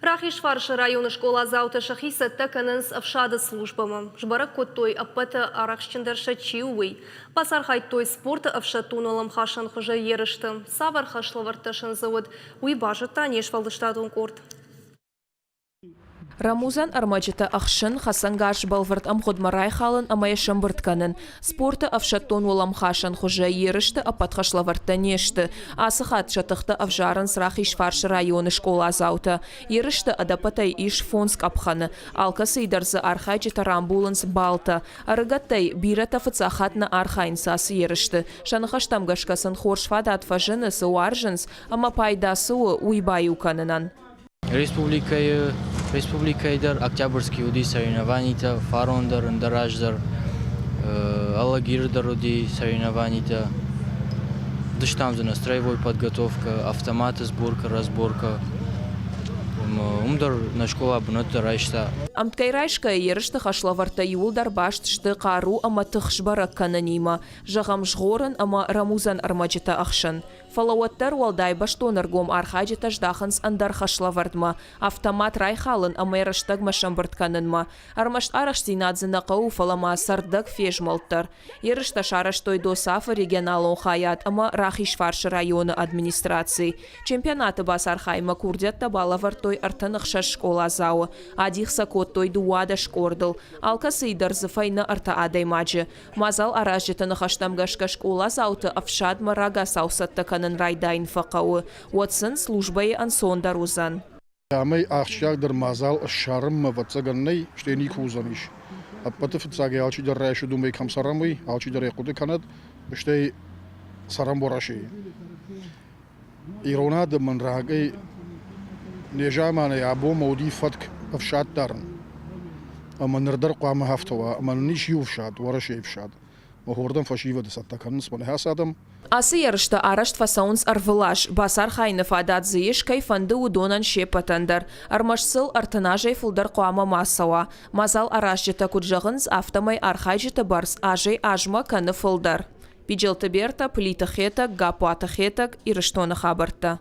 Рахишваршы районы школа зауты шахиса тәкінінс авшады службамы. Жбарак коттой аппаты арақшчындарша чиуый. Пасархай той спорты авшатун олам хашан хожа ерышты. Савар хашлаварташын завод уйбажыта нешвалдыштадун корт. Рамузан армаджита ахшын хасангаш балвард амходмарай халын амая шамбыртканын. Спорты авшаттон олам хашан хожа ерышты апатхашлаварта нешты. Асыхат шатыхты авжарын срахиш фаршы районы школа заута. Ерышты адапатай иш фонск апханы. Алкасы идарзы архайджита рамбуланс балта. Арыгаттай бирата фыцахатна архайнсас ерышты. Шанахаштамгашкасын хоршфада атфажыны сауаржынс, ама пайдасы уйбаюканынан. Республикайдар Октябрьский уди соревнованита, Фарондар, Ндараждар, Алагирдар уди соревнованита. Дыштамзана строевой подготовка, автоматы, сборка, разборка. Умдар на школа абунатта райшта. Амткай райшка ерышты хашлаварта юлдар баштышты қару ама тықшбарак кананима. Жағам жғорын ама Рамузан армаджита ахшын. Фалауаттар уалдай баштонаргом архаджита ждаханс андар хашлавардма. Автомат райхалын ама ерыштаг машамбыртканынма. Армашт арашсинадзына қау фалама сардак фежмалттар. Ерышта шараштой досафа регионалон хаят ама Рахишваршы районы администрации. Чемпионаты бас архайма курдетта балавартой артанықша школа зауы. Адихса той дуада шкордыл. Алкасы идарзы файны арта адай маджы. Мазал аражетаны хаштамгашка школа зауты авшадма рага саусатта канын райдайн фақауы. Уатсын службай ансондар узан. Амай ахшагдыр мазал шарым ватсаганнай штени хузаниш. Аппаты фитсаги алчидар райшу думай камсарамый, алчидар якуды канад, штей сарам бораши. Иронады ман рагай нежаманы або мауди фатк авшад дарн. Ама нырдар қуамы хафтова, ама ниш ювшад, вараши евшад. Махордан фашива десатта каннс маны хасадам. Асы ярышта арашт фасаунс арвылаш, басар хайны фадат зыеш кайфанды удонан шепатандар. Армашсыл артынажай фулдар қуама массава. Мазал арашжыта куджағынз автомай архайжыта барс ажай ажма каны фулдар. Пиджелты берта, плита хетак, гапуата хетак, ирыштоны хабарта.